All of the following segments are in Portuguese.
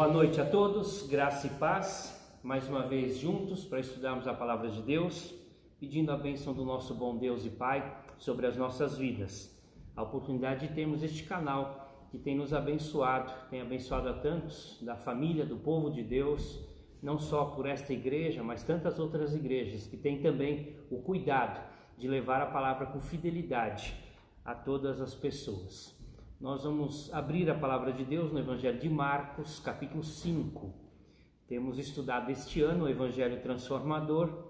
Boa noite a todos, graça e paz, mais uma vez juntos para estudarmos a Palavra de Deus, pedindo a bênção do nosso bom Deus e Pai sobre as nossas vidas. A oportunidade de termos este canal que tem nos abençoado, tem abençoado a tantos da família, do povo de Deus, não só por esta igreja, mas tantas outras igrejas que têm também o cuidado de levar a palavra com fidelidade a todas as pessoas. Nós vamos abrir a palavra de Deus no Evangelho de Marcos, capítulo 5. Temos estudado este ano o Evangelho Transformador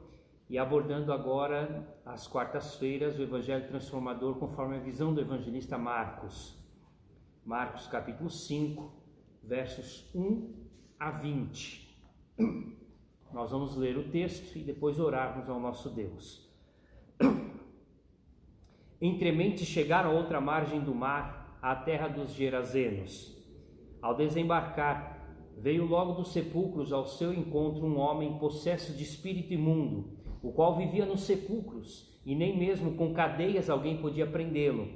e abordando agora, às quartas-feiras, o Evangelho Transformador conforme a visão do evangelista Marcos. Marcos, capítulo 5, versos 1 a 20. Nós vamos ler o texto e depois orarmos ao nosso Deus. Entremente chegaram a outra margem do mar, à terra dos Gerazenos. Ao desembarcar, veio logo dos sepulcros ao seu encontro um homem possesso de espírito imundo, o qual vivia nos sepulcros, e nem mesmo com cadeias alguém podia prendê-lo.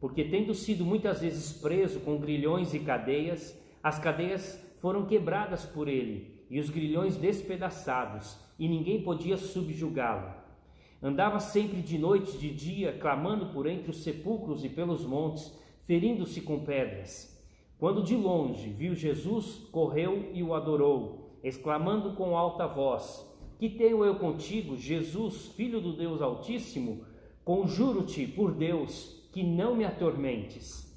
porque tendo sido muitas vezes preso com grilhões e cadeias, as cadeias foram quebradas por ele e os grilhões despedaçados, e ninguém podia subjugá-lo. Andava sempre de noite e de dia, clamando por entre os sepulcros e pelos montes, ferindo-se com pedras. Quando de longe viu Jesus, correu e o adorou, exclamando com alta voz: Que tenho eu contigo, Jesus, Filho do Deus Altíssimo? Conjuro-te por Deus que não me atormentes.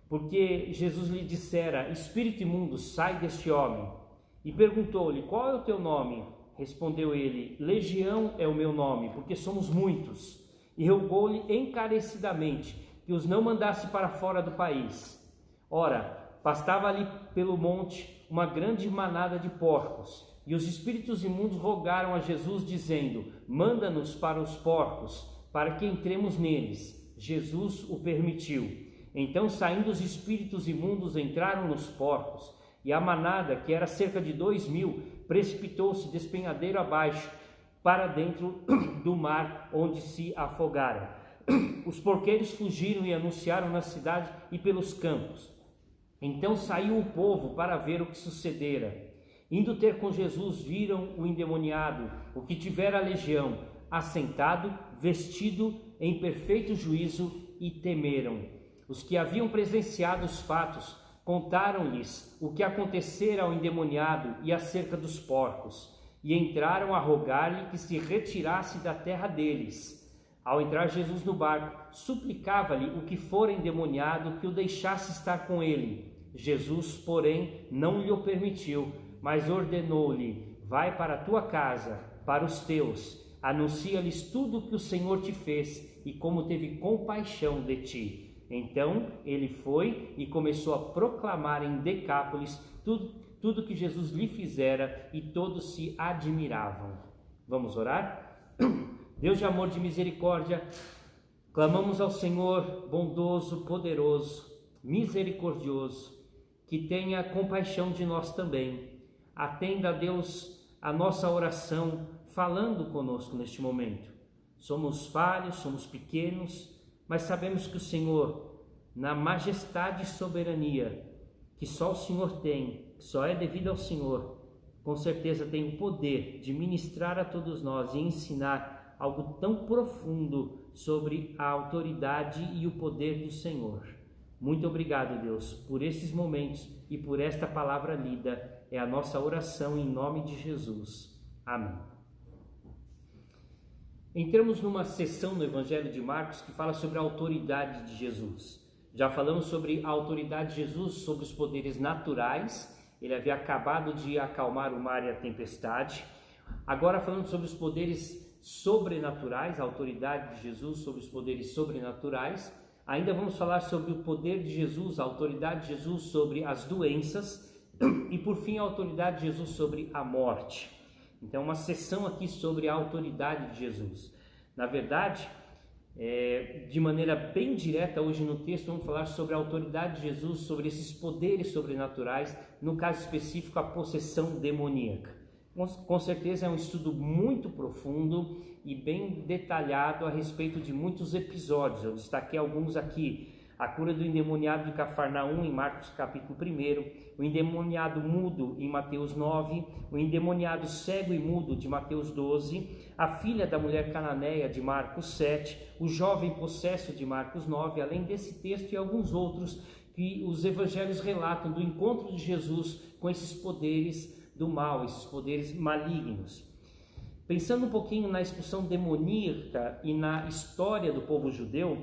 Porque Jesus lhe dissera: Espírito imundo, sai deste homem. E perguntou-lhe: Qual é o teu nome? Respondeu ele: Legião é o meu nome, porque somos muitos. E rogou-lhe encarecidamente que os não mandasse para fora do país. Ora, pastava ali pelo monte uma grande manada de porcos, e os espíritos imundos rogaram a Jesus, dizendo: Manda-nos para os porcos, para que entremos neles. Jesus o permitiu. Então, saindo os espíritos imundos, entraram nos porcos, e a manada, que era cerca de 2.000, precipitou-se despenhadeiro abaixo, para dentro do mar, onde se afogaram. Os porqueiros fugiram e anunciaram na cidade e pelos campos. Então saiu o povo para ver o que sucedera. Indo ter com Jesus, viram o endemoniado, o que tivera a legião, assentado, vestido em perfeito juízo, e temeram. Os que haviam presenciado os fatos contaram-lhes o que acontecera ao endemoniado e acerca dos porcos, e entraram a rogar-lhe que se retirasse da terra deles. Ao entrar Jesus no barco, suplicava-lhe o que fora endemoniado que o deixasse estar com ele. Jesus, porém, não lhe o permitiu, mas ordenou-lhe: Vai para a tua casa, para os teus, anuncia-lhes tudo o que o Senhor te fez e como teve compaixão de ti. Então ele foi e começou a proclamar em Decápolis tudo que Jesus lhe fizera, e todos se admiravam. Vamos orar? Deus de amor, de misericórdia, clamamos ao Senhor bondoso, poderoso, misericordioso, que tenha compaixão de nós também. Atenda, Deus, a nossa oração, falando conosco neste momento. Somos falhos, somos pequenos, mas sabemos que o Senhor, na majestade e soberania que só o Senhor tem, que só é devido ao Senhor, com certeza tem o poder de ministrar a todos nós e ensinar algo tão profundo sobre a autoridade e o poder do Senhor. Muito obrigado, Deus, por esses momentos e por esta palavra lida. É a nossa oração em nome de Jesus. Amém. Entramos numa sessão no Evangelho de Marcos que fala sobre a autoridade de Jesus. Já falamos sobre a autoridade de Jesus, sobre os poderes naturais. Ele havia acabado de acalmar o mar e a tempestade. Agora falando sobre os poderes sobrenaturais, a autoridade de Jesus sobre os poderes sobrenaturais. Ainda vamos falar sobre o poder de Jesus, a autoridade de Jesus sobre as doenças e, por fim, a autoridade de Jesus sobre a morte. Então, uma sessão aqui sobre a autoridade de Jesus. Na verdade, de maneira bem direta, hoje no texto vamos falar sobre a autoridade de Jesus, sobre esses poderes sobrenaturais, no caso específico, a possessão demoníaca. Com certeza é um estudo muito profundo e bem detalhado a respeito de muitos episódios. Eu destaquei alguns aqui: a cura do endemoniado de Cafarnaum em Marcos capítulo 1, o endemoniado mudo em Mateus 9, o endemoniado cego e mudo de Mateus 12, a filha da mulher cananeia de Marcos 7, o jovem possesso de Marcos 9, além desse texto e alguns outros que os evangelhos relatam do encontro de Jesus com esses poderes do mal, esses poderes malignos. Pensando um pouquinho na expulsão demoníaca e na história do povo judeu,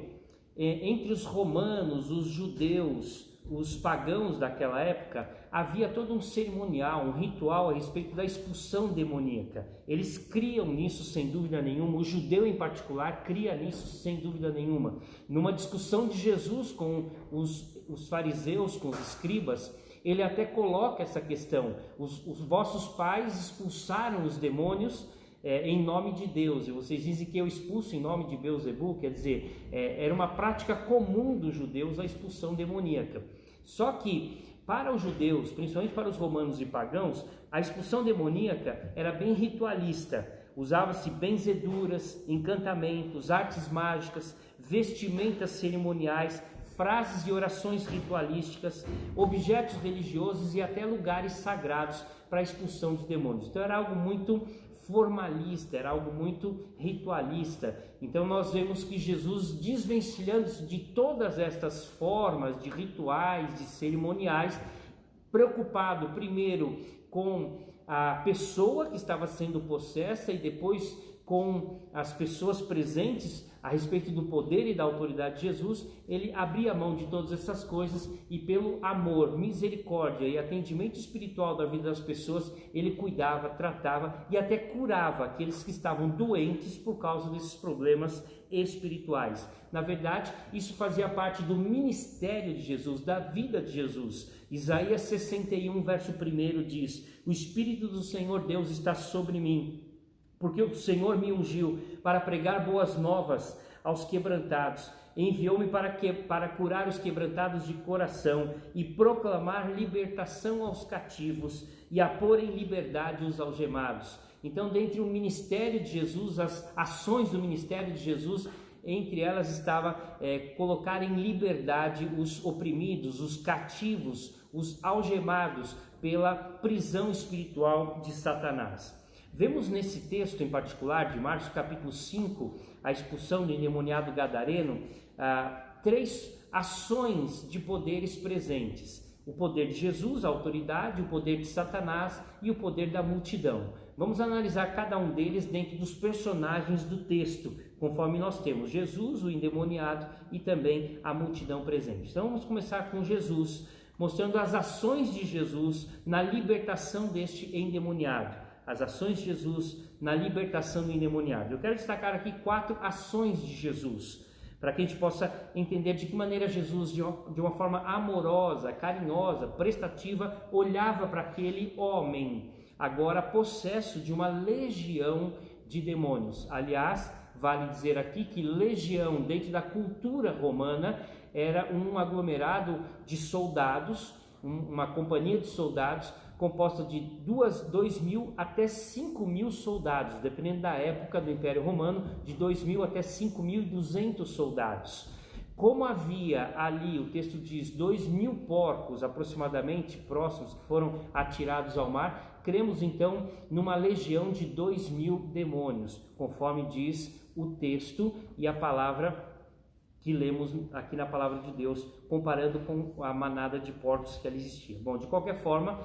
entre os romanos, os judeus, os pagãos daquela época, havia todo um cerimonial, um ritual a respeito da expulsão demoníaca. Eles criam nisso sem dúvida nenhuma, o judeu em particular cria nisso sem dúvida nenhuma. Numa discussão de Jesus com os fariseus, com os escribas, ele até coloca essa questão: os vossos pais expulsaram os demônios em nome de Deus, e vocês dizem que eu expulso em nome de Beelzebul. Quer dizer, era uma prática comum dos judeus a expulsão demoníaca. Só que para os judeus, principalmente para os romanos e pagãos, a expulsão demoníaca era bem ritualista. Usava-se benzeduras, encantamentos, artes mágicas, vestimentas cerimoniais frases e orações ritualísticas, objetos religiosos e até lugares sagrados para a expulsão de demônios. Então era algo muito formalista, era algo muito ritualista. Então nós vemos que Jesus, desvencilhando-se de todas estas formas de rituais, de cerimoniais, preocupado primeiro com a pessoa que estava sendo possessa e depois com as pessoas presentes a respeito do poder e da autoridade de Jesus, ele abria mão de todas essas coisas e pelo amor, misericórdia e atendimento espiritual da vida das pessoas, ele cuidava, tratava e até curava aqueles que estavam doentes por causa desses problemas espirituais. Na verdade, isso fazia parte do ministério de Jesus, da vida de Jesus. Isaías 61, verso 1 diz: o Espírito do Senhor Deus está sobre mim, porque o Senhor me ungiu para pregar boas novas aos quebrantados. Enviou-me para curar os quebrantados de coração e proclamar libertação aos cativos e a pôr em liberdade os algemados. Então, dentre o ministério de Jesus, as ações do ministério de Jesus, entre elas estava colocar em liberdade os oprimidos, os cativos, os algemados pela prisão espiritual de Satanás. Vemos nesse texto em particular, de Marcos capítulo 5, a expulsão do endemoniado gadareno, 3 ações de poderes presentes. O poder de Jesus, a autoridade, o poder de Satanás e o poder da multidão. Vamos analisar cada um deles dentro dos personagens do texto, conforme nós temos Jesus, o endemoniado e também a multidão presente. Então vamos começar com Jesus, mostrando as ações de Jesus na libertação deste endemoniado. As ações de Jesus na libertação do endemoniado. Eu quero destacar aqui 4 ações de Jesus, para que a gente possa entender de que maneira Jesus, de uma forma amorosa, carinhosa, prestativa, olhava para aquele homem, agora possesso de uma legião de demônios. Aliás, vale dizer aqui que legião, dentro da cultura romana, era um aglomerado de soldados, uma companhia de soldados, composta de 2.000 até 5.000 soldados, dependendo da época do Império Romano, de 2.000 até 5.200 soldados. Como havia ali, o texto diz, 2.000 porcos aproximadamente próximos que foram atirados ao mar, cremos então numa legião de 2.000 demônios, conforme diz o texto e a palavra que lemos aqui na palavra de Deus, comparando com a manada de porcos que ali existia. Bom, de qualquer forma,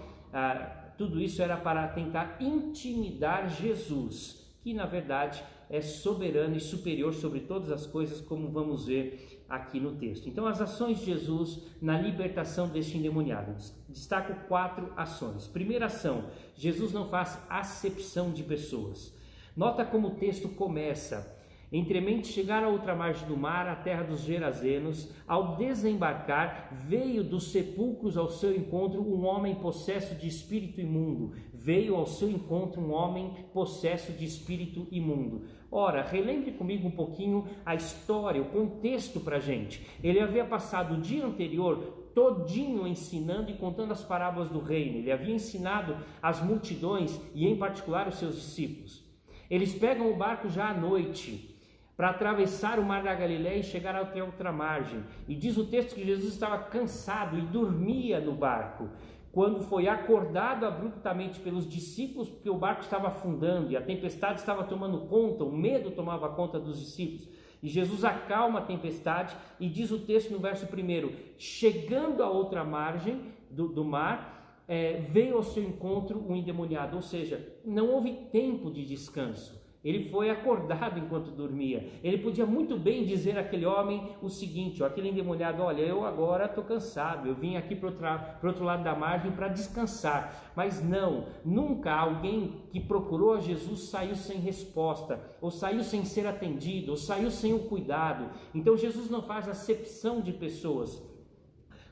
tudo isso era para tentar intimidar Jesus, que na verdade é soberano e superior sobre todas as coisas, como vamos ver aqui no texto. Então, as ações de Jesus na libertação deste endemoniado. Destaco 4 ações. Primeira ação, Jesus não faz acepção de pessoas. Nota como o texto começa: entremente chegar à outra margem do mar, a terra dos Gerazenos, ao desembarcar, veio dos sepulcros ao seu encontro um homem possesso de espírito imundo. Veio ao seu encontro um homem possesso de espírito imundo. Ora, relembre comigo um pouquinho a história, o contexto para a gente. Ele havia passado o dia anterior todinho ensinando e contando as parábolas do reino. Ele havia ensinado as multidões e em particular os seus discípulos. Eles pegam o barco já à noite para atravessar o mar da Galileia e chegar até outra margem. E diz o texto que Jesus estava cansado e dormia no barco, quando foi acordado abruptamente pelos discípulos, porque o barco estava afundando e a tempestade estava tomando conta, o medo tomava conta dos discípulos. E Jesus acalma a tempestade e diz o texto no verso 1, chegando à outra margem do mar, veio ao seu encontro um endemoniado, ou seja, não houve tempo de descanso. Ele foi acordado enquanto dormia. Ele podia muito bem dizer àquele homem o seguinte, aquele endemoniado: olha, eu agora estou cansado, eu vim aqui para o outro lado da margem para descansar. Mas não, nunca alguém que procurou a Jesus saiu sem resposta, ou saiu sem ser atendido, ou saiu sem o cuidado. Então Jesus não faz acepção de pessoas,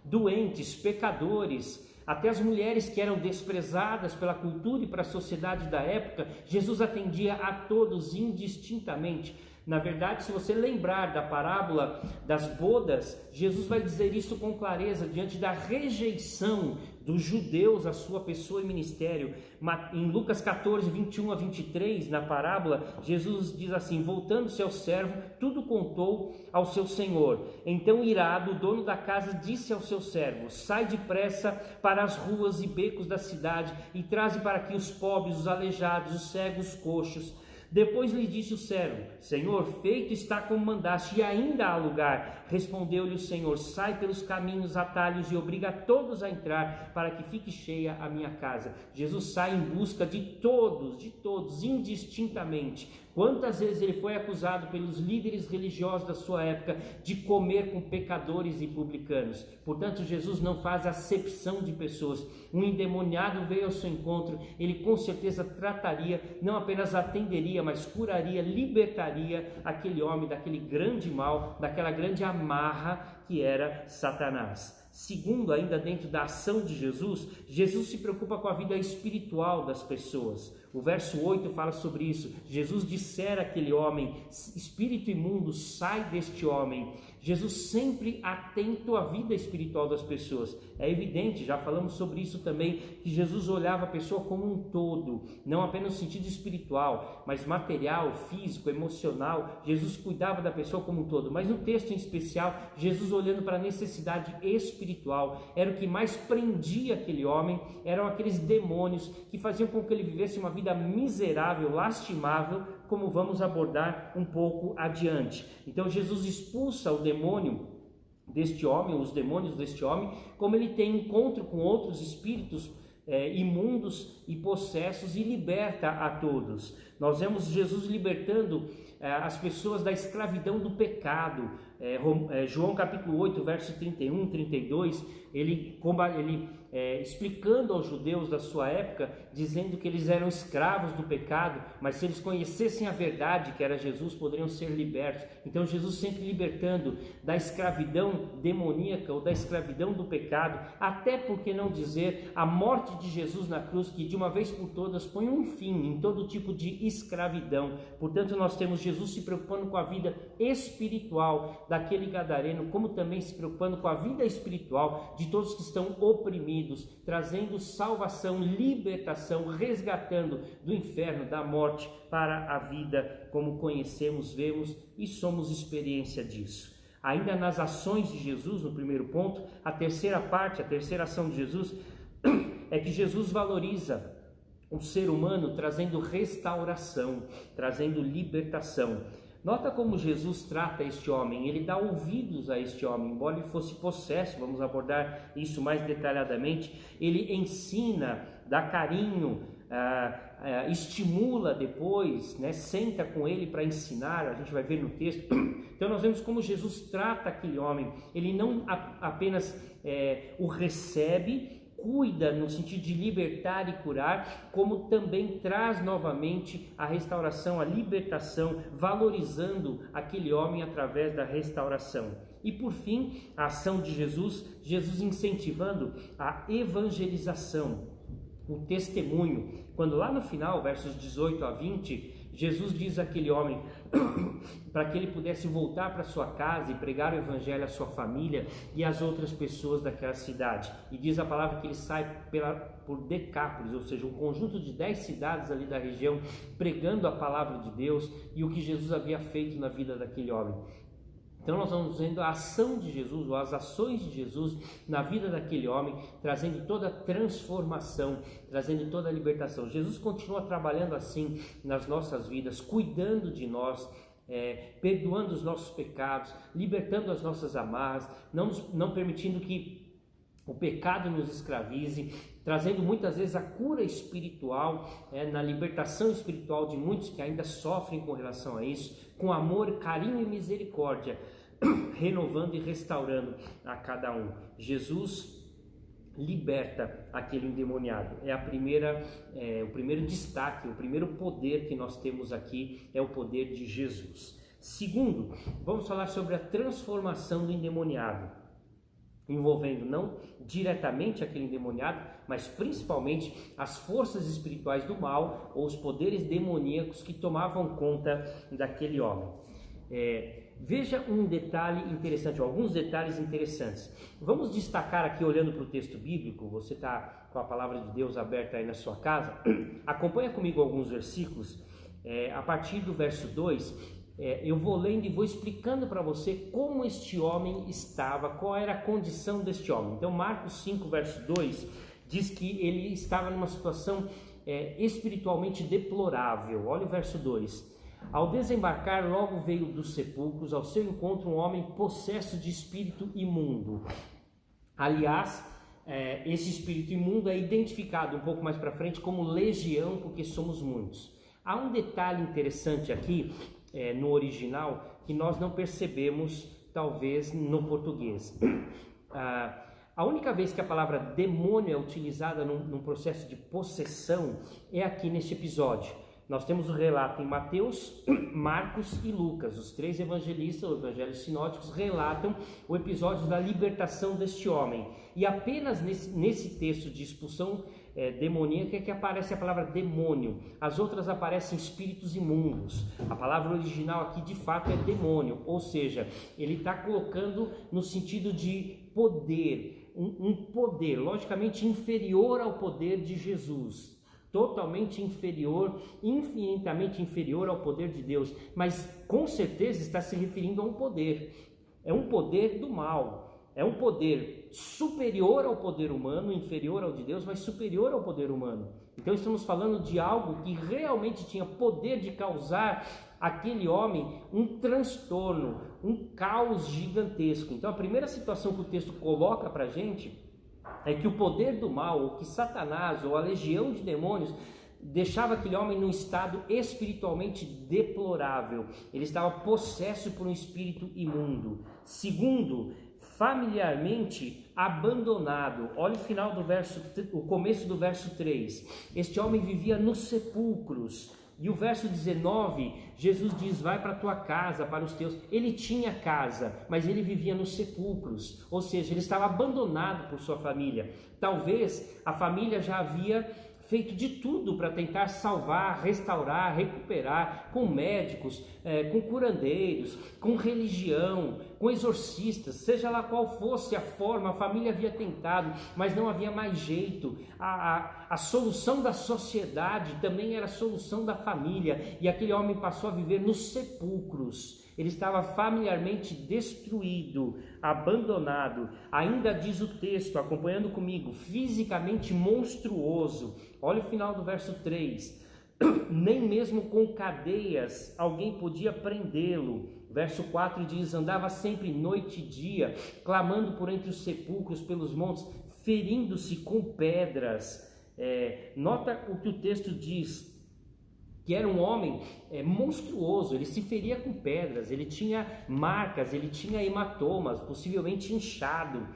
doentes, pecadores, até as mulheres que eram desprezadas pela cultura e para a sociedade da época. Jesus atendia a todos indistintamente. Na verdade, se você lembrar da parábola das bodas, Jesus vai dizer isso com clareza diante da rejeição dos judeus à sua pessoa e ministério. Em Lucas 14, 21 a 23, na parábola, Jesus diz assim: voltando-se ao servo, tudo contou ao seu senhor. Então, irado, o dono da casa disse ao seu servo: sai depressa para as ruas e becos da cidade e traze para aqui os pobres, os aleijados, os cegos, os coxos. Depois lhe disse o servo: Senhor, feito está como mandaste, e ainda há lugar. Respondeu-lhe o Senhor: sai pelos caminhos, atalhos, e obriga a todos a entrar, para que fique cheia a minha casa. Jesus sai em busca de todos, indistintamente. Quantas vezes ele foi acusado pelos líderes religiosos da sua época de comer com pecadores e publicanos. Portanto, Jesus não faz acepção de pessoas. Um endemoniado veio ao seu encontro, ele com certeza trataria, não apenas atenderia, mas curaria, libertaria aquele homem daquele grande mal, daquela grande amarra que era Satanás. Segundo, ainda dentro da ação de Jesus, Jesus se preocupa com a vida espiritual das pessoas. O verso 8 fala sobre isso. Jesus dissera àquele homem: espírito imundo, sai deste homem. Jesus sempre atento à vida espiritual das pessoas. É evidente, já falamos sobre isso também, que Jesus olhava a pessoa como um todo, não apenas no sentido espiritual, mas material, físico, emocional. Jesus cuidava da pessoa como um todo, mas no texto em especial, Jesus olhando para a necessidade espiritual, era o que mais prendia aquele homem, eram aqueles demônios que faziam com que ele vivesse uma vida miserável, lastimável, como vamos abordar um pouco adiante. Então Jesus expulsa o demônio deste homem, os demônios deste homem, como ele tem encontro com outros espíritos imundos e possessos, e liberta a todos. Nós vemos Jesus libertando as pessoas da escravidão do pecado. João capítulo 8, verso 31, 32, ele explicando aos judeus da sua época, dizendo que eles eram escravos do pecado, mas se eles conhecessem a verdade, que era Jesus, poderiam ser libertos. Então Jesus sempre libertando da escravidão demoníaca ou da escravidão do pecado, até por que não dizer a morte de Jesus na cruz, que de uma vez por todas põe um fim em todo tipo de escravidão. Portanto, nós temos Jesus se preocupando com a vida espiritual daquele gadareno, como também se preocupando com a vida espiritual de todos que estão oprimidos, trazendo salvação, libertação, resgatando do inferno, da morte, para a vida como conhecemos, vemos e somos experiência disso. Ainda nas ações de Jesus, no primeiro ponto, a terceira parte, a terceira ação de Jesus, é que Jesus valoriza o ser humano, trazendo restauração, trazendo libertação. Nota como Jesus trata este homem, ele dá ouvidos a este homem, embora ele fosse possesso, vamos abordar isso mais detalhadamente. Ele ensina, dá carinho, estimula depois, senta com ele para ensinar, a gente vai ver no texto. Então nós vemos como Jesus trata aquele homem, ele não apenas o recebe, cuida no sentido de libertar e curar, como também traz novamente a restauração, a libertação, valorizando aquele homem através da restauração. E por fim, a ação de Jesus incentivando a evangelização, o testemunho. Quando lá no final, versos 18 a 20, Jesus diz àquele homem para que ele pudesse voltar para sua casa e pregar o evangelho à sua família e às outras pessoas daquela cidade. E diz a palavra que ele sai por Decápolis, ou seja, um conjunto de 10 cidades ali da região, pregando a palavra de Deus e o que Jesus havia feito na vida daquele homem. Então nós vamos vendo a ação de Jesus, ou as ações de Jesus na vida daquele homem, trazendo toda a transformação, trazendo toda a libertação. Jesus continua trabalhando assim nas nossas vidas, cuidando de nós, perdoando os nossos pecados, libertando as nossas amarras, não permitindo que o pecado nos escravize, trazendo muitas vezes a cura espiritual, na libertação espiritual de muitos que ainda sofrem com relação a isso, com amor, carinho e misericórdia, renovando e restaurando a cada um. Jesus liberta aquele endemoniado. O primeiro destaque, o primeiro poder que nós temos aqui é o poder de Jesus. Segundo, vamos falar sobre a transformação do endemoniado, envolvendo não diretamente aquele endemoniado, mas principalmente as forças espirituais do mal ou os poderes demoníacos que tomavam conta daquele homem. Veja um detalhe interessante, alguns detalhes interessantes. Vamos destacar aqui, olhando para o texto bíblico. Você está com a palavra de Deus aberta aí na sua casa. Acompanha comigo alguns versículos. A partir do verso 2, eu vou lendo e vou explicando para você como este homem estava, qual era a condição deste homem. Então, Marcos 5, verso 2, diz que ele estava numa situação espiritualmente deplorável. Olha o verso 2. Ao desembarcar, logo veio dos sepulcros ao seu encontro um homem possesso de espírito imundo. Aliás, esse espírito imundo é identificado um pouco mais para frente como legião, porque somos muitos. Há um detalhe interessante aqui no original que nós não percebemos, talvez, no português. A única vez que a palavra demônio é utilizada num processo de possessão é aqui neste episódio. Nós temos o relato em Mateus, Marcos e Lucas. Os três evangelistas, ou evangelhos sinóticos, relatam o episódio da libertação deste homem. E apenas nesse texto de expulsão demoníaca é que aparece a palavra demônio. As outras aparecem espíritos imundos. A palavra original aqui de fato é demônio, ou seja, ele está colocando no sentido de poder, um poder logicamente inferior ao poder de Jesus. Totalmente inferior, infinitamente inferior ao poder de Deus, mas com certeza está se referindo a um poder. É um poder do mal, é um poder superior ao poder humano, inferior ao de Deus, mas superior ao poder humano. Então estamos falando de algo que realmente tinha poder de causar aquele homem um transtorno, um caos gigantesco. Então a primeira situação que o texto coloca para a gente é que o poder do mal, ou que Satanás, ou a legião de demônios, deixava aquele homem num estado espiritualmente deplorável. Ele estava possesso por um espírito imundo. Segundo, familiarmente abandonado. Olha o final do o começo do verso 3. Este homem vivia nos sepulcros. E o verso 19, Jesus diz: vai para a tua casa, para os teus. Ele tinha casa, mas ele vivia nos sepulcros, ou seja, ele estava abandonado por sua família. Talvez a família já havia feito de tudo para tentar salvar, restaurar, recuperar, com médicos, com curandeiros, com religião, com exorcistas, seja lá qual fosse a forma, a família havia tentado, mas não havia mais jeito. A solução da sociedade também era a solução da família, e aquele homem passou a viver nos sepulcros. Ele estava familiarmente destruído, abandonado. Ainda diz o texto, acompanhando comigo, fisicamente monstruoso. Olha o final do verso 3. Nem mesmo com cadeias alguém podia prendê-lo. Verso 4 diz: andava sempre noite e dia, clamando por entre os sepulcros, pelos montes, ferindo-se com pedras. Nota o que o texto diz, que era um homem monstruoso. Ele se feria com pedras, ele tinha marcas, ele tinha hematomas, possivelmente inchado.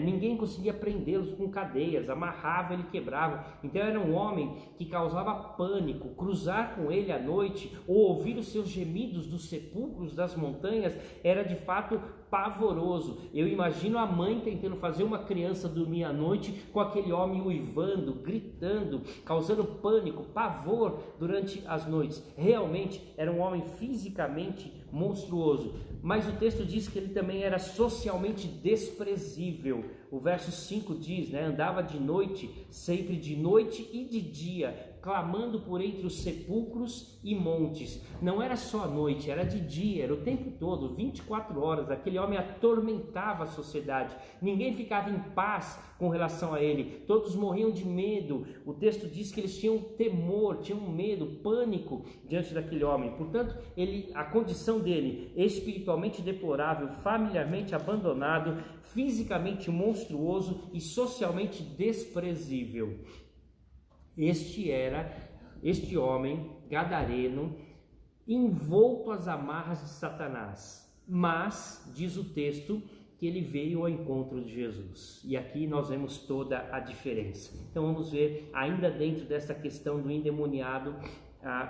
Ninguém conseguia prendê-los com cadeias, amarrava, ele quebrava. Então era um homem que causava pânico. Cruzar com ele à noite ou ouvir os seus gemidos dos sepulcros das montanhas era de fato pavoroso. Eu imagino a mãe tentando fazer uma criança dormir à noite com aquele homem uivando, gritando, causando pânico, pavor durante as noites. Realmente era um homem fisicamente monstruoso, mas o texto diz que ele também era socialmente desprezível. O verso 5 diz, andava de noite, sempre de noite e de dia, clamando por entre os sepulcros e montes. Não era só à noite, era de dia, era o tempo todo, 24 horas. Aquele homem atormentava a sociedade. Ninguém ficava em paz com relação a ele. Todos morriam de medo. O texto diz que eles tinham temor, tinham medo, pânico diante daquele homem. Portanto, a condição dele, espiritualmente deplorável, familiarmente abandonado, fisicamente monstruoso e socialmente desprezível. Este homem gadareno, envolto às amarras de Satanás, mas diz o texto que ele veio ao encontro de Jesus, e aqui nós vemos toda a diferença. Então vamos ver, ainda dentro dessa questão do endemoniado,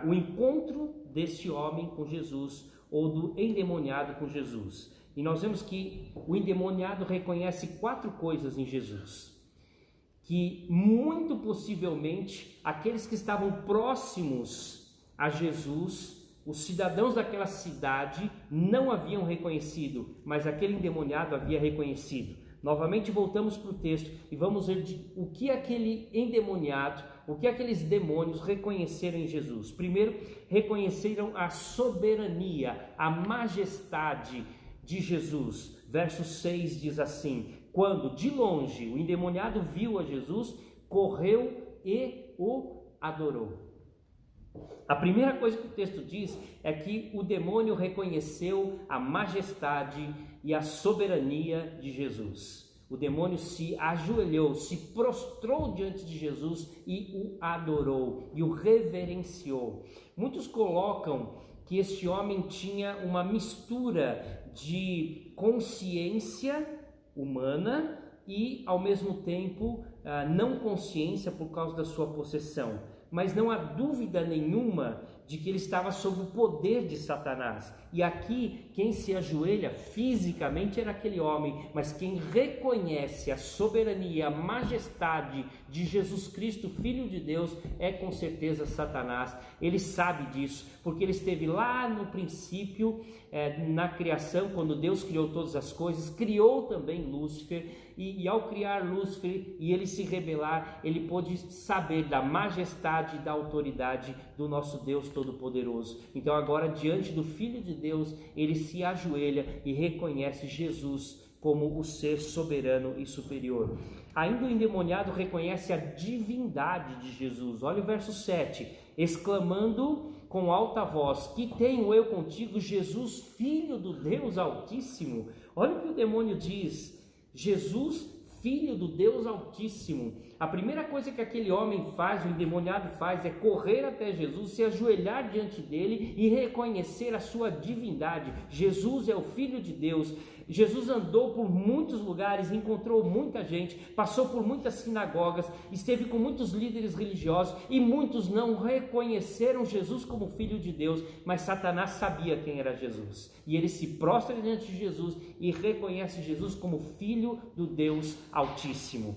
o encontro deste homem com Jesus, ou do endemoniado com Jesus. E nós vemos que o endemoniado reconhece 4 coisas em Jesus, que muito possivelmente aqueles que estavam próximos a Jesus Os cidadãos daquela cidade não haviam reconhecido, mas aquele endemoniado havia reconhecido. Novamente voltamos para o texto e vamos ver o que aquele endemoniado, o que aqueles demônios reconheceram em Jesus. Primeiro, reconheceram a soberania, a majestade de Jesus. Verso 6 diz assim: quando de longe o endemoniado viu a Jesus, correu e o adorou. A primeira coisa que o texto diz é que o demônio reconheceu a majestade e a soberania de Jesus. O demônio se ajoelhou, se prostrou diante de Jesus e o adorou e o reverenciou. Muitos colocam que este homem tinha uma mistura de consciência humana e, ao mesmo tempo, não consciência por causa da sua possessão. Mas não há dúvida nenhuma de que ele estava sob o poder de Satanás. E aqui, quem se ajoelha fisicamente era aquele homem, mas quem reconhece a soberania, a majestade de Jesus Cristo, Filho de Deus, é com certeza Satanás. Ele sabe disso, porque ele esteve lá no princípio, na criação, quando Deus criou todas as coisas, criou também Lúcifer, e ao criar Lúcifer e ele se rebelar, ele pôde saber da majestade e da autoridade do nosso Deus Todo-Poderoso. Então agora, diante do Filho de Deus, ele se ajoelha e reconhece Jesus como o ser soberano e superior. Ainda o endemoniado reconhece a divindade de Jesus. Olha o verso 7, exclamando com alta voz: que tenho eu contigo, Jesus, Filho do Deus Altíssimo? Olha o que o demônio diz: Jesus, Filho do Deus Altíssimo. A primeira coisa que aquele homem faz, o endemoniado faz, é correr até Jesus, se ajoelhar diante dele e reconhecer a sua divindade. Jesus é o Filho de Deus. Jesus andou por muitos lugares, encontrou muita gente, passou por muitas sinagogas, esteve com muitos líderes religiosos e muitos não reconheceram Jesus como Filho de Deus, mas Satanás sabia quem era Jesus. E ele se prostra diante de Jesus e reconhece Jesus como Filho do Deus Altíssimo.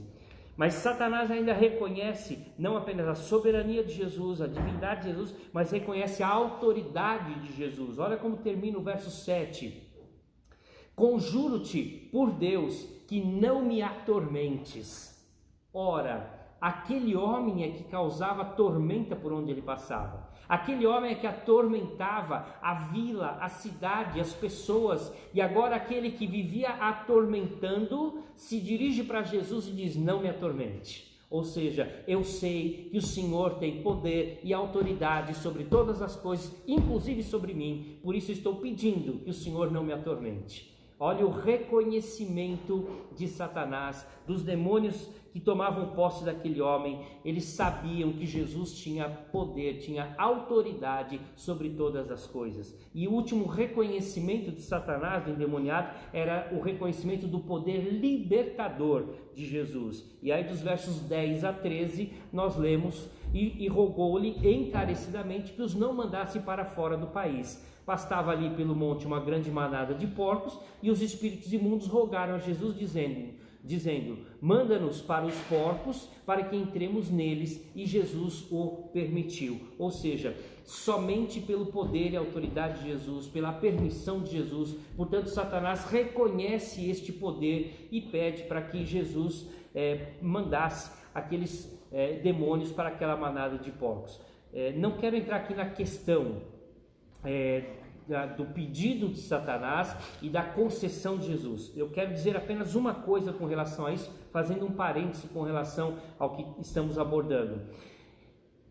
Mas Satanás ainda reconhece não apenas a soberania de Jesus, a divindade de Jesus, mas reconhece a autoridade de Jesus. Olha como termina o verso 7. Conjuro-te por Deus que não me atormentes. Ora, aquele homem é que causava tormenta por onde ele passava. Aquele homem é que atormentava a vila, a cidade, as pessoas. E agora aquele que vivia atormentando se dirige para Jesus e diz: não me atormente. Ou seja, eu sei que o Senhor tem poder e autoridade sobre todas as coisas, inclusive sobre mim. Por isso estou pedindo que o Senhor não me atormente. Olha o reconhecimento de Satanás, dos demônios que tomavam posse daquele homem. Eles sabiam que Jesus tinha poder, tinha autoridade sobre todas as coisas. E o último reconhecimento de Satanás, do endemoniado, era o reconhecimento do poder libertador de Jesus. E aí dos versos 10 a 13 nós lemos: e rogou-lhe encarecidamente que os não mandasse para fora do país. Pastava ali pelo monte uma grande manada de porcos, e os espíritos imundos rogaram a Jesus, dizendo: manda-nos para os porcos, para que entremos neles, e Jesus o permitiu. Ou seja, somente pelo poder e autoridade de Jesus, pela permissão de Jesus. Portanto, Satanás reconhece este poder e pede para que Jesus mandasse aqueles demônios para aquela manada de porcos. Não quero entrar aqui na questão do pedido de Satanás e da concessão de Jesus. Eu quero dizer apenas uma coisa com relação a isso, fazendo um parêntese com relação ao que estamos abordando.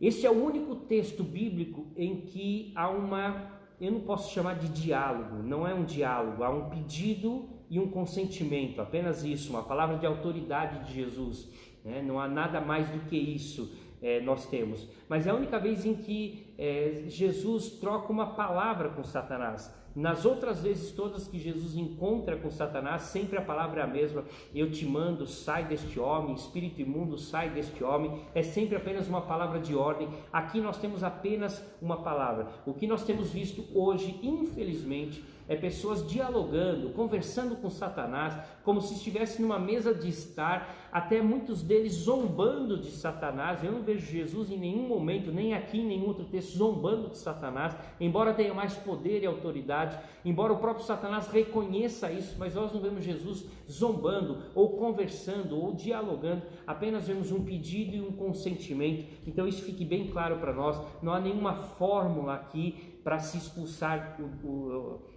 Este é o único texto bíblico em que há eu não posso chamar de diálogo, não é um diálogo, há um pedido e um consentimento, apenas isso, uma palavra de autoridade de Jesus, né? Não há nada mais do que isso. Nós temos, mas é a única vez em que Jesus troca uma palavra com Satanás. Nas outras vezes todas que Jesus encontra com Satanás, sempre a palavra é a mesma: eu te mando, sai deste homem, espírito imundo, sai deste homem. É sempre apenas uma palavra de ordem. Aqui nós temos apenas uma palavra. O que nós temos visto hoje, infelizmente, é pessoas dialogando, conversando com Satanás, como se estivesse numa mesa de estar, até muitos deles zombando de Satanás. Eu não vejo Jesus em nenhum momento, nem aqui em nenhum outro texto, zombando de Satanás, embora tenha mais poder e autoridade, embora o próprio Satanás reconheça isso, mas nós não vemos Jesus zombando, ou conversando, ou dialogando, apenas vemos um pedido e um consentimento. Então isso fique bem claro para nós, não há nenhuma fórmula aqui para se expulsar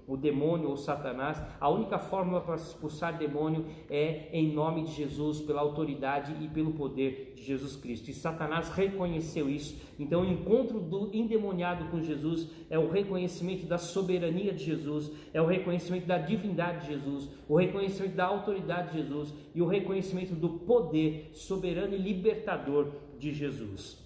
o demônio ou Satanás. A única fórmula para se expulsar demônio é em nome de Jesus, pela autoridade e pelo poder de Jesus Cristo. E Satanás reconheceu isso. Então o encontro do endemoniado com Jesus é o reconhecimento da soberania de Jesus, é o reconhecimento da divindade de Jesus, o reconhecimento da autoridade de Jesus e o reconhecimento do poder soberano e libertador de Jesus.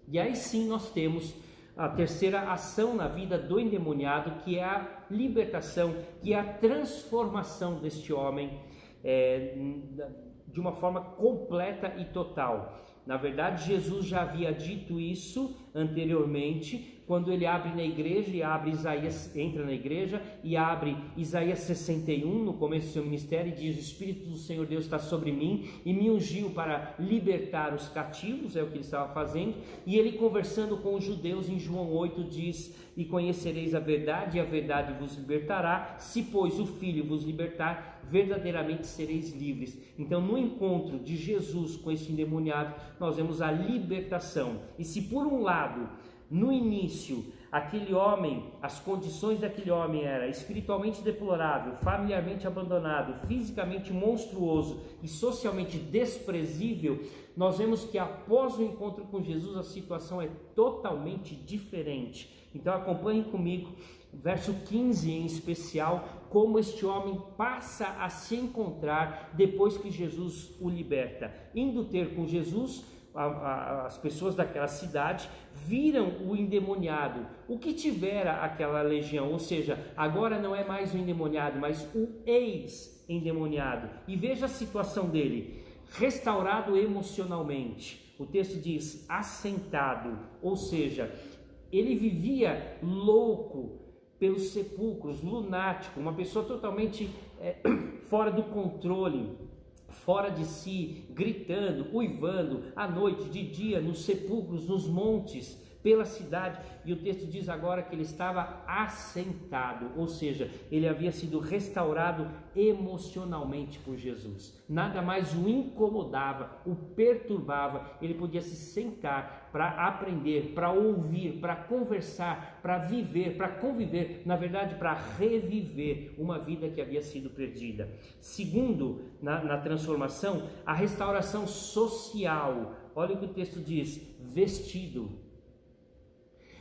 E aí sim nós temos a terceira ação na vida do endemoniado, que é a libertação, que é a transformação deste homem de uma forma completa e total. Na verdade, Jesus já havia dito isso anteriormente, quando ele abre na igreja e abre Isaías, entra na igreja e abre Isaías 61 no começo do seu ministério e diz: o Espírito do Senhor Deus está sobre mim e me ungiu para libertar os cativos, é o que ele estava fazendo. E ele, conversando com os judeus em João 8, diz: e conhecereis a verdade, e a verdade vos libertará. Se pois o Filho vos libertar, verdadeiramente sereis livres. Então, no encontro de Jesus com esse endemoniado, nós vemos a libertação. E se por um lado, no início, aquele homem, as condições daquele homem era espiritualmente deplorável, familiarmente abandonado, fisicamente monstruoso e socialmente desprezível, nós vemos que após o encontro com Jesus a situação é totalmente diferente. Então acompanhe comigo, verso 15 em especial, como este homem passa a se encontrar depois que Jesus o liberta. Indo ter com Jesus, as pessoas daquela cidade viram o endemoniado, o que tivera aquela legião, ou seja, agora não é mais o endemoniado, mas o ex-endemoniado. E veja a situação dele: restaurado emocionalmente. O texto diz assentado, ou seja, ele vivia louco pelos sepulcros, lunático, uma pessoa totalmente fora do controle, fora de si, gritando, uivando, à noite, de dia, nos sepulcros, nos montes, pela cidade. E o texto diz agora que ele estava assentado, ou seja, ele havia sido restaurado emocionalmente por Jesus. Nada mais o incomodava, o perturbava. Ele podia se sentar para aprender, para ouvir, para conversar, para viver, para conviver, na verdade para reviver uma vida que havia sido perdida. Segundo, na transformação, a restauração social. Olha o que o texto diz: vestido.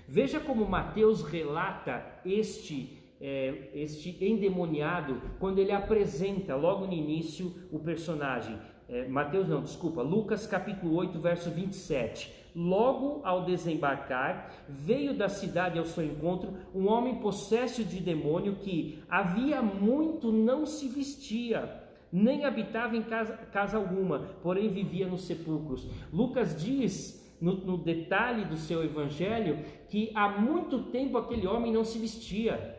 Veja como Mateus relata este endemoniado quando ele apresenta logo no início o personagem. Lucas capítulo 8, verso 27. Logo ao desembarcar, veio da cidade ao seu encontro um homem possesso de demônio que havia muito não se vestia, nem habitava em casa alguma, porém vivia nos sepulcros. Lucas diz no detalhe do seu evangelho que há muito tempo aquele homem não se vestia,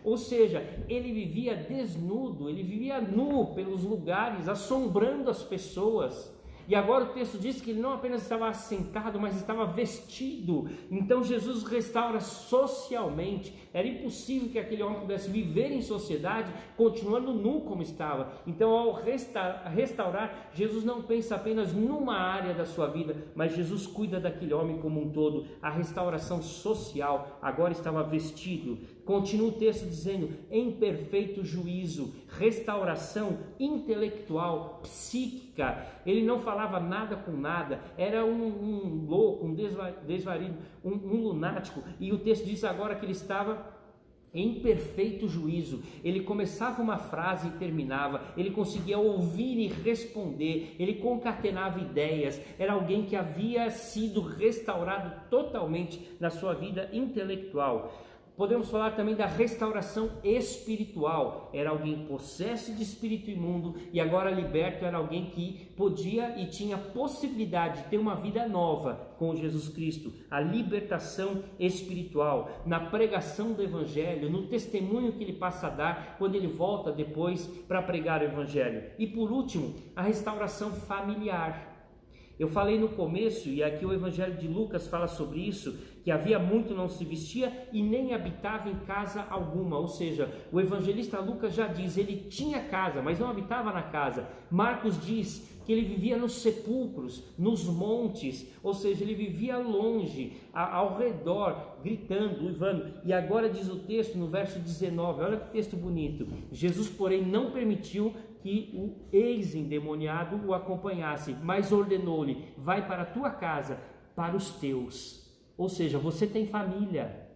ou seja, ele vivia desnudo, ele vivia nu pelos lugares, assombrando as pessoas. E agora o texto diz que ele não apenas estava assentado, mas estava vestido. Então Jesus restaura socialmente. Era impossível que aquele homem pudesse viver em sociedade continuando nu como estava. Então, ao restaurar, Jesus não pensa apenas numa área da sua vida, mas Jesus cuida daquele homem como um todo. A restauração social, agora estava vestido. Continua o texto dizendo: em perfeito juízo, restauração intelectual, psíquica. Ele não falava nada com nada, era um louco, um desvarido, um lunático. E o texto diz agora que ele estava em perfeito juízo. Ele começava uma frase e terminava, ele conseguia ouvir e responder, ele concatenava ideias. Era alguém que havia sido restaurado totalmente na sua vida intelectual. Podemos falar também da restauração espiritual. Era alguém possesso de espírito imundo e agora liberto, era alguém que podia e tinha possibilidade de ter uma vida nova com Jesus Cristo. A libertação espiritual, na pregação do Evangelho, no testemunho que ele passa a dar quando ele volta depois para pregar o Evangelho. E por último, a restauração familiar. Eu falei no começo, e aqui o Evangelho de Lucas fala sobre isso, que havia muito não se vestia e nem habitava em casa alguma. Ou seja, o evangelista Lucas já diz, ele tinha casa, mas não habitava na casa. Marcos diz que ele vivia nos sepulcros, nos montes, ou seja, ele vivia longe, ao redor, gritando, uivando. E agora diz o texto no verso 19, olha que texto bonito. Jesus, porém, não permitiu que o ex-endemoniado o acompanhasse, mas ordenou-lhe, vai para a tua casa, para os teus. Ou seja, você tem família,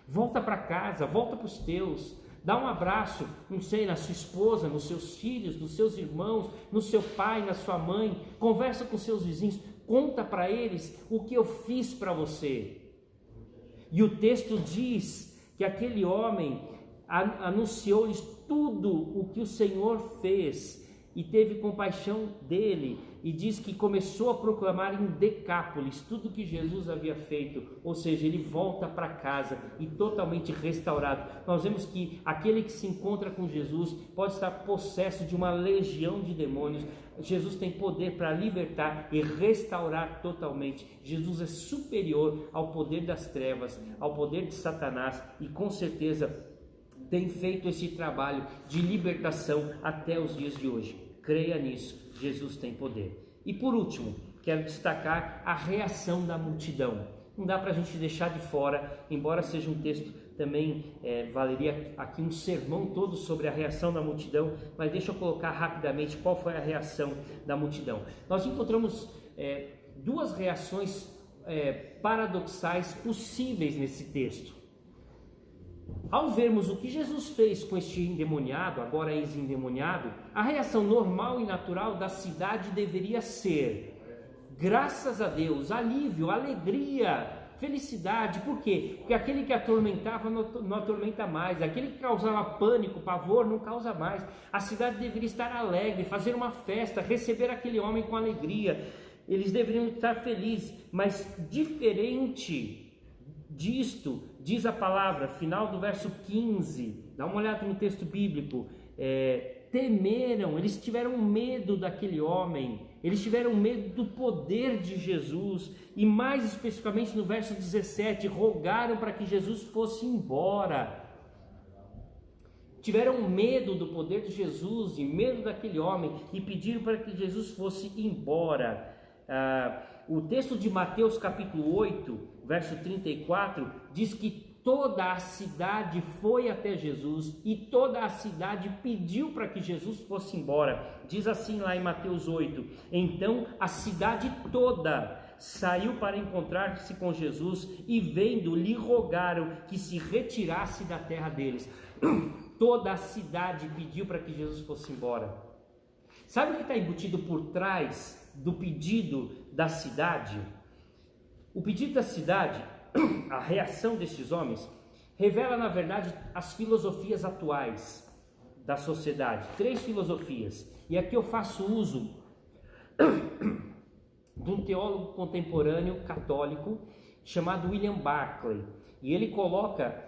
volta para casa, volta para os teus, dá um abraço, não sei, na sua esposa, nos seus filhos, nos seus irmãos, no seu pai, na sua mãe, conversa com seus vizinhos, conta para eles o que eu fiz para você. E o texto diz que aquele homem anunciou-lhes tudo o que o Senhor fez e teve compaixão dele, e diz que começou a proclamar em Decápolis tudo que Jesus havia feito, ou seja, ele volta para casa e totalmente restaurado. Nós vemos que aquele que se encontra com Jesus pode estar possesso de uma legião de demônios. Jesus tem poder para libertar e restaurar totalmente. Jesus é superior ao poder das trevas, ao poder de Satanás, e com certeza tem feito esse trabalho de libertação até os dias de hoje. Creia nisso, Jesus tem poder. E por último, quero destacar a reação da multidão. Não dá para a gente deixar de fora, embora seja um texto também, valeria aqui um sermão todo sobre a reação da multidão, mas deixa eu colocar rapidamente qual foi a reação da multidão. Nós encontramos duas reações paradoxais possíveis nesse texto. Ao vermos o que Jesus fez com este endemoniado, agora ex-endemoniado, a reação normal e natural da cidade deveria ser: graças a Deus, alívio, alegria, felicidade. Por quê? Porque aquele que atormentava não atormenta mais, aquele que causava pânico, pavor, não causa mais. A cidade deveria estar alegre, fazer uma festa, receber aquele homem com alegria. Eles deveriam estar felizes, mas diferente disto, diz a palavra, final do verso 15, dá uma olhada no texto bíblico, temeram, eles tiveram medo daquele homem, eles tiveram medo do poder de Jesus, e mais especificamente no verso 17, rogaram para que Jesus fosse embora. Tiveram medo do poder de Jesus e medo daquele homem, e pediram para que Jesus fosse embora. O texto de Mateus capítulo 8, verso 34, diz que toda a cidade foi até Jesus e toda a cidade pediu para que Jesus fosse embora. Diz assim lá em Mateus 8, então a cidade toda saiu para encontrar-se com Jesus e vendo, lhe rogaram que se retirasse da terra deles. Toda a cidade pediu para que Jesus fosse embora. Sabe o que está embutido por trás do pedido da cidade? O pedido da cidade, a reação destes homens, revela na verdade as filosofias atuais da sociedade. 3 filosofias. E aqui eu faço uso de um teólogo contemporâneo católico chamado William Barclay. E ele coloca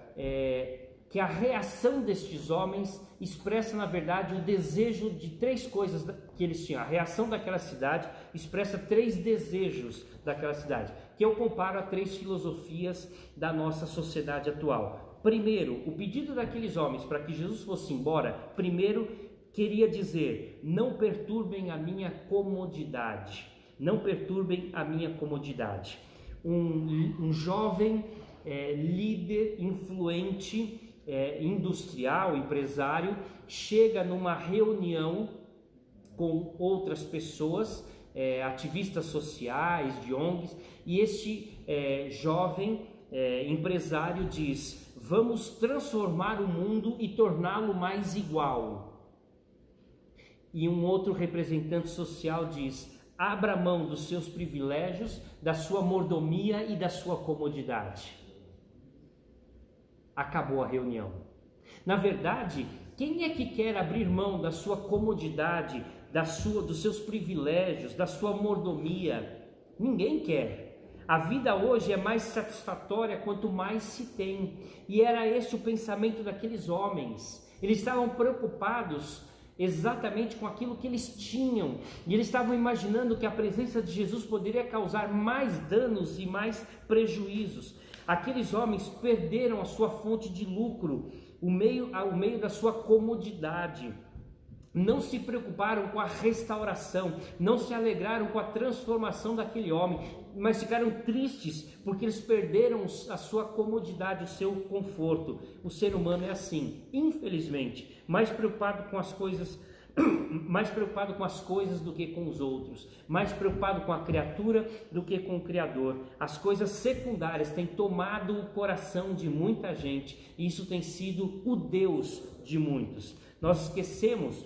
que a reação destes homens expressa na verdade o desejo de 3 coisas que eles tinham. A reação daquela cidade expressa 3 desejos daquela cidade, que eu comparo a 3 filosofias da nossa sociedade atual. Primeiro, o pedido daqueles homens para que Jesus fosse embora, primeiro queria dizer: não perturbem a minha comodidade, não perturbem a minha comodidade. Um jovem líder influente, industrial, empresário, chega numa reunião com outras pessoas, ativistas sociais, de ONGs, e este jovem empresário diz: vamos transformar o mundo e torná-lo mais igual. E um outro representante social diz: abra mão dos seus privilégios, da sua mordomia e da sua comodidade. acabou a reunião. Na verdade, quem é que quer abrir mão da sua comodidade, dos seus privilégios, da sua mordomia? Ninguém quer. A vida hoje é mais satisfatória quanto mais se tem. E era este o pensamento daqueles homens. Eles estavam preocupados exatamente com aquilo que eles tinham, e eles estavam imaginando que a presença de Jesus poderia causar mais danos e mais prejuízos. Aqueles homens perderam a sua fonte de lucro, o meio da sua comodidade. Não se preocuparam com a restauração, não se alegraram com a transformação daquele homem, mas ficaram tristes porque eles perderam a sua comodidade, o seu conforto. O ser humano é assim, infelizmente, mais preocupado com as coisas do que com os outros, mais preocupado com a criatura do que com o Criador. As coisas secundárias têm tomado o coração de muita gente, e isso tem sido o Deus de muitos. Nós esquecemos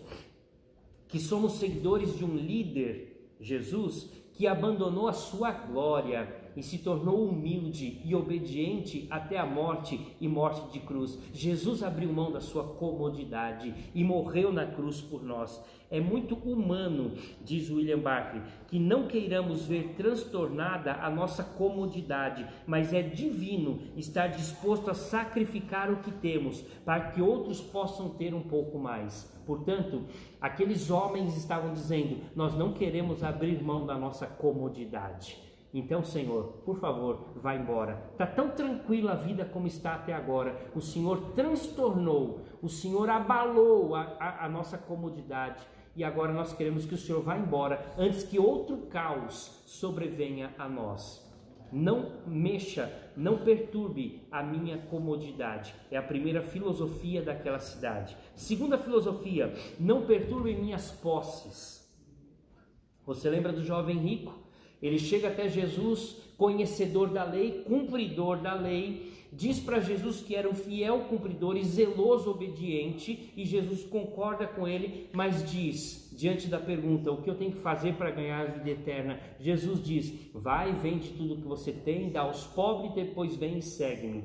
que somos seguidores de um líder, Jesus, que abandonou a sua glória e se tornou humilde e obediente até a morte e morte de cruz. Jesus abriu mão da sua comodidade e morreu na cruz por nós. É muito humano, diz William Barclay, que não queiramos ver transtornada a nossa comodidade, mas é divino estar disposto a sacrificar o que temos para que outros possam ter um pouco mais. Portanto, aqueles homens estavam dizendo: nós não queremos abrir mão da nossa comodidade. Então, Senhor, por favor, vá embora. Está tão tranquila a vida como está até agora. O Senhor transtornou, o Senhor abalou a nossa comodidade. E agora nós queremos que o Senhor vá embora antes que outro caos sobrevenha a nós. Não mexa, não perturbe a minha comodidade. É a primeira filosofia daquela cidade. Segunda filosofia: não perturbe minhas posses. Você lembra do jovem rico? Ele chega até Jesus, conhecedor da lei, cumpridor da lei, diz para Jesus que era um fiel cumpridor e zeloso obediente, e Jesus concorda com ele, mas diz, diante da pergunta: o que eu tenho que fazer para ganhar a vida eterna? Jesus diz: vai, vende tudo que você tem, dá aos pobres, depois vem e segue-me.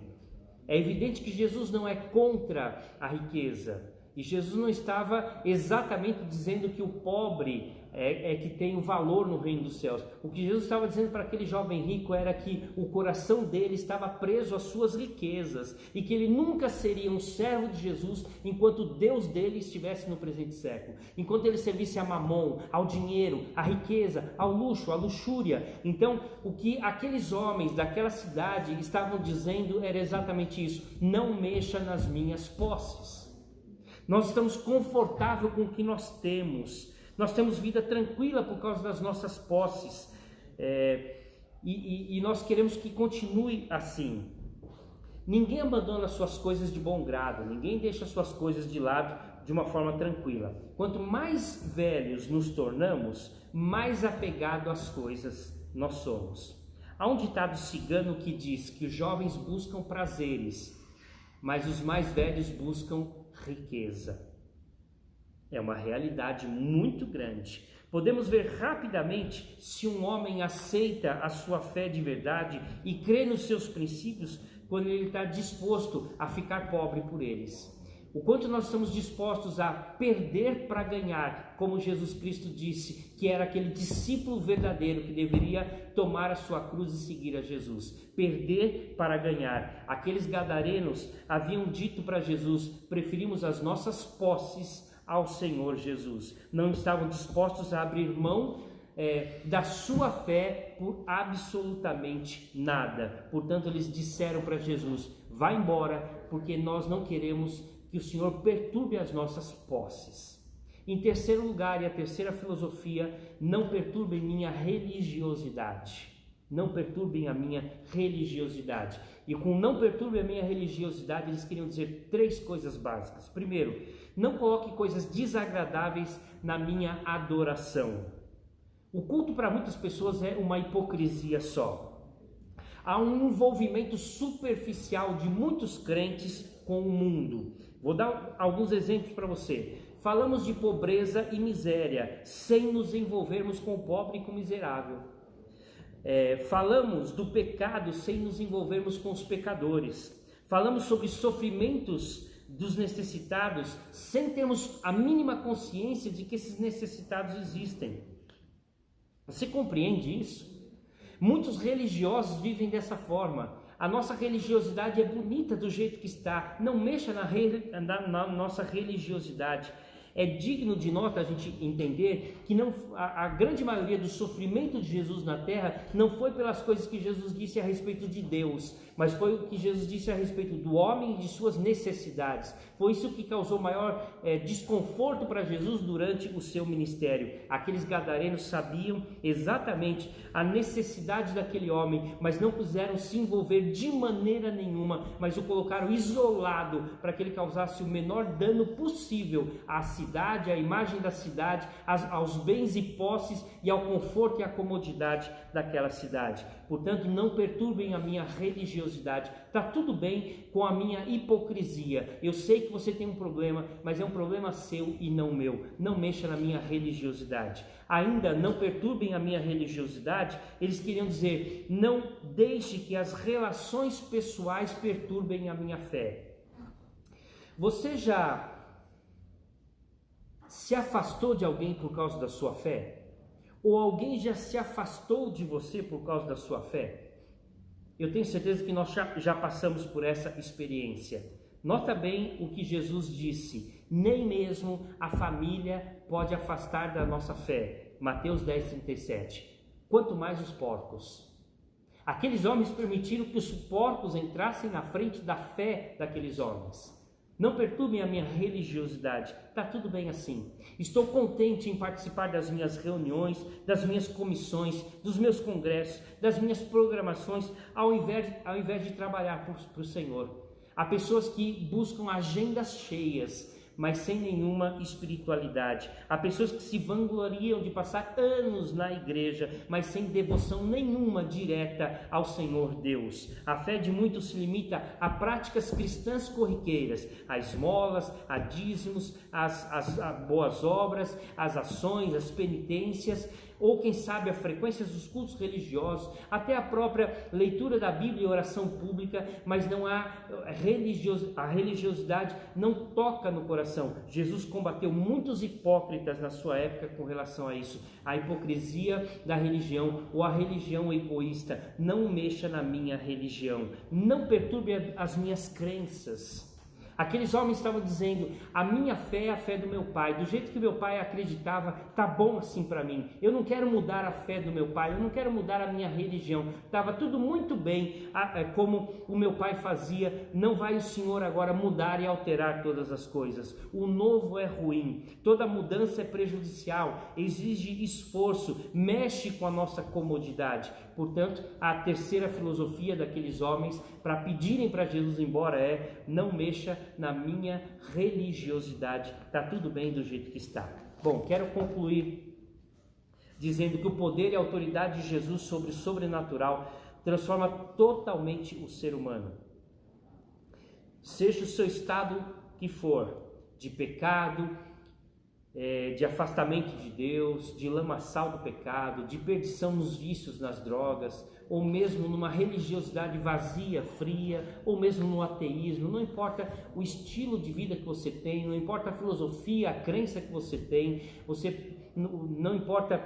É evidente que Jesus não é contra a riqueza, e Jesus não estava exatamente dizendo que o pobre é que tem o valor no reino dos céus. O que Jesus estava dizendo para aquele jovem rico era que o coração dele estava preso às suas riquezas e que ele nunca seria um servo de Jesus enquanto o Deus dele estivesse no presente século, enquanto ele servisse a Mamon, ao dinheiro, à riqueza, ao luxo, à luxúria. Então, o que aqueles homens daquela cidade estavam dizendo era exatamente isso: não mexa nas minhas posses. Nós estamos confortáveis com o que nós temos. Nós temos vida tranquila por causa das nossas posses, e nós queremos que continue assim. Ninguém abandona suas coisas de bom grado, ninguém deixa suas coisas de lado de uma forma tranquila. Quanto mais velhos nos tornamos, mais apegado às coisas nós somos. Há um ditado cigano que diz que os jovens buscam prazeres, mas os mais velhos buscam riqueza. É uma realidade muito grande. Podemos ver rapidamente se um homem aceita a sua fé de verdade e crê nos seus princípios quando ele está disposto a ficar pobre por eles. O quanto nós estamos dispostos a perder para ganhar, como Jesus Cristo disse, que era aquele discípulo verdadeiro que deveria tomar a sua cruz e seguir a Jesus. Perder para ganhar. Aqueles gadarenos haviam dito para Jesus: preferimos as nossas posses ao Senhor Jesus. Não estavam dispostos a abrir mão da sua fé por absolutamente nada. Portanto, eles disseram para Jesus: vá embora, porque nós não queremos que o Senhor perturbe as nossas posses. Em terceiro lugar, e a terceira filosofia: não perturbem minha religiosidade. Não perturbem a minha religiosidade. E com não perturbem a minha religiosidade, eles queriam dizer três coisas básicas. Primeiro, não coloque coisas desagradáveis na minha adoração. O culto para muitas pessoas é uma hipocrisia só. Há um envolvimento superficial de muitos crentes com o mundo. Vou dar alguns exemplos para você. Falamos de pobreza e miséria, sem nos envolvermos com o pobre e com o miserável. Falamos do pecado sem nos envolvermos com os pecadores. Falamos sobre sofrimentos dos necessitados sem termos a mínima consciência de que esses necessitados existem. Você compreende isso? Muitos religiosos vivem dessa forma. A nossa religiosidade é bonita do jeito que está. Não mexa na nossa religiosidade. É digno de nota a gente entender que a grande maioria do sofrimento de Jesus na terra não foi pelas coisas que Jesus disse a respeito de Deus, mas foi o que Jesus disse a respeito do homem e de suas necessidades. Foi isso que causou maior desconforto para Jesus durante o seu ministério. Aqueles gadarenos sabiam exatamente a necessidade daquele homem, mas não quiseram se envolver de maneira nenhuma, mas o colocaram isolado para que ele causasse o menor dano possível à cidade, à imagem da cidade, aos bens e posses e ao conforto e à comodidade daquela cidade. Portanto, não perturbem a minha religiosidade. Está tudo bem com a minha hipocrisia. Eu sei que você tem um problema, mas é um problema seu e não meu. Não mexa na minha religiosidade. Ainda não perturbem a minha religiosidade. Eles queriam dizer, não deixe que as relações pessoais perturbem a minha fé. Você já se afastou de alguém por causa da sua fé? Ou alguém já se afastou de você por causa da sua fé? Eu tenho certeza que nós já passamos por essa experiência. Nota bem o que Jesus disse: nem mesmo a família pode afastar da nossa fé. Mateus 10:37. Quanto mais os porcos. Aqueles homens permitiram que os porcos entrassem na frente da fé daqueles homens. Não perturbem a minha religiosidade, está tudo bem assim. Estou contente em participar das minhas reuniões, das minhas comissões, dos meus congressos, das minhas programações, ao invés de trabalhar para o Senhor. Há pessoas que buscam agendas cheias, mas sem nenhuma espiritualidade. Há pessoas que se vangloriam de passar anos na igreja, mas sem devoção nenhuma direta ao Senhor Deus. A fé de muitos se limita a práticas cristãs corriqueiras, a esmolas, a dízimos, as boas obras, as ações, as penitências, ou quem sabe a frequência dos cultos religiosos, até a própria leitura da Bíblia e oração pública, mas não há a religiosidade não toca no coração. Jesus combateu muitos hipócritas na sua época com relação a isso. A hipocrisia da religião ou a religião egoísta. Não mexa na minha religião, não perturbe as minhas crenças. Aqueles homens estavam dizendo, a minha fé é a fé do meu pai, do jeito que meu pai acreditava, tá bom assim para mim. Eu não quero mudar a fé do meu pai, eu não quero mudar a minha religião. Estava tudo muito bem, como o meu pai fazia. Não vai o Senhor agora mudar e alterar todas as coisas. O novo é ruim, toda mudança é prejudicial, exige esforço, mexe com a nossa comodidade. Portanto, a terceira filosofia daqueles homens para pedirem para Jesus ir embora é: não mexa na minha religiosidade, está tudo bem do jeito que está. Bom, quero concluir dizendo que o poder e a autoridade de Jesus sobre o sobrenatural transforma totalmente o ser humano. Seja o seu estado que for, de pecado, de afastamento de Deus, de lamaçal do pecado, de perdição nos vícios, nas drogas, ou mesmo numa religiosidade vazia, fria, ou mesmo no ateísmo. Não importa o estilo de vida que você tem, não importa a filosofia, a crença que você tem, não importa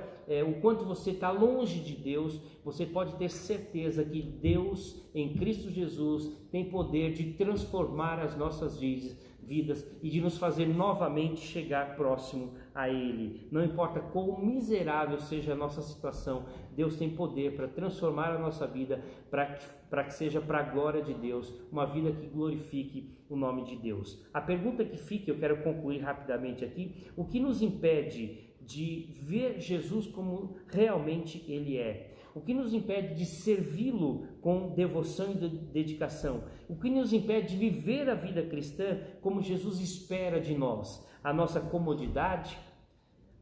o quanto você está longe de Deus, você pode ter certeza que Deus, em Cristo Jesus, tem poder de transformar as nossas vidas e de nos fazer novamente chegar próximo a Ele. Não importa quão miserável seja a nossa situação, Deus tem poder para transformar a nossa vida, para que seja para a glória de Deus, uma vida que glorifique o nome de Deus. A pergunta que fica, eu quero concluir rapidamente aqui: o que nos impede de ver Jesus como realmente Ele é? O que nos impede de servi-lo com devoção e dedicação? O que nos impede de viver a vida cristã como Jesus espera de nós? A nossa comodidade,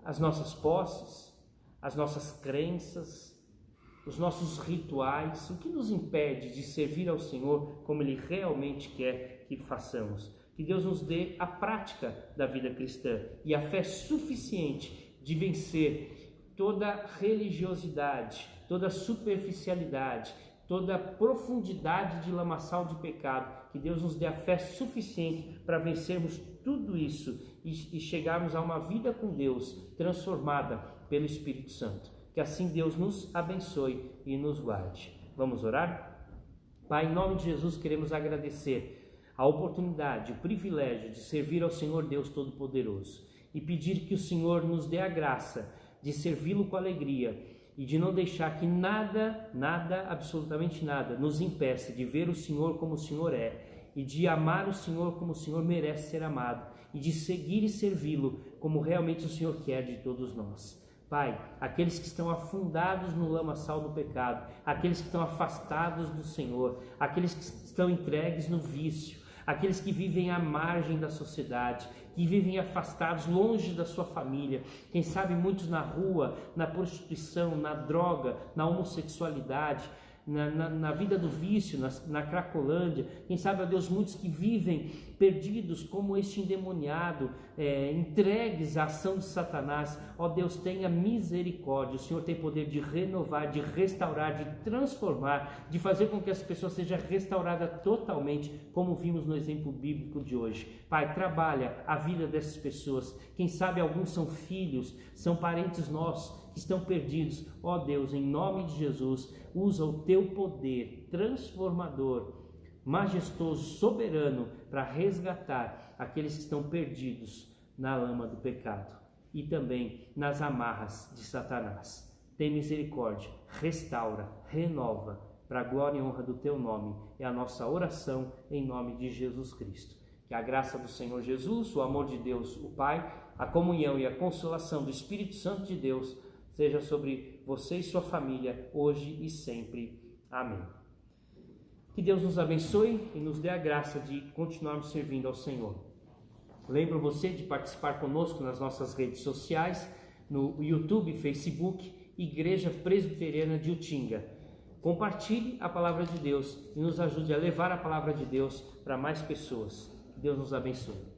as nossas posses, as nossas crenças, os nossos rituais? O que nos impede de servir ao Senhor como Ele realmente quer que façamos? Que Deus nos dê a prática da vida cristã e a fé suficiente de vencer toda religiosidade, toda superficialidade, toda a profundidade de lamaçal de pecado, que Deus nos dê a fé suficiente para vencermos tudo isso e chegarmos a uma vida com Deus transformada pelo Espírito Santo. Que assim Deus nos abençoe e nos guarde. Vamos orar? Pai, em nome de Jesus, queremos agradecer a oportunidade, o privilégio de servir ao Senhor Deus Todo-Poderoso e pedir que o Senhor nos dê a graça de servi-lo com alegria e de não deixar que nada, absolutamente nada, nos impeça de ver o Senhor como o Senhor é e de amar o Senhor como o Senhor merece ser amado e de seguir e servi-lo como realmente o Senhor quer de todos nós. Pai, aqueles que estão afundados no lamaçal do pecado, aqueles que estão afastados do Senhor, aqueles que estão entregues no vício, aqueles que vivem à margem da sociedade, que vivem afastados, longe da sua família, quem sabe muitos na rua, na prostituição, na droga, na homossexualidade, na vida do vício, na Cracolândia, quem sabe, ó Deus, muitos que vivem perdidos como este endemoniado, entregues à ação de Satanás. Ó Deus, tenha misericórdia, o Senhor tem poder de renovar, de restaurar, de transformar, de fazer com que essa pessoa seja restaurada totalmente, como vimos no exemplo bíblico de hoje. Pai, trabalha a vida dessas pessoas, quem sabe alguns são filhos, são parentes nossos, que estão perdidos. Ó Deus, em nome de Jesus, usa o teu poder transformador, majestoso, soberano, para resgatar aqueles que estão perdidos na lama do pecado e também nas amarras de Satanás. Tem misericórdia, restaura, renova, para a glória e honra do teu nome. É a nossa oração em nome de Jesus Cristo. Que a graça do Senhor Jesus, o amor de Deus, o Pai, a comunhão e a consolação do Espírito Santo de Deus seja sobre você e sua família, hoje e sempre. Amém. Que Deus nos abençoe e nos dê a graça de continuarmos servindo ao Senhor. Lembro você de participar conosco nas nossas redes sociais, no YouTube, Facebook, Igreja Presbiteriana de Utinga. Compartilhe a palavra de Deus e nos ajude a levar a palavra de Deus para mais pessoas. Que Deus nos abençoe.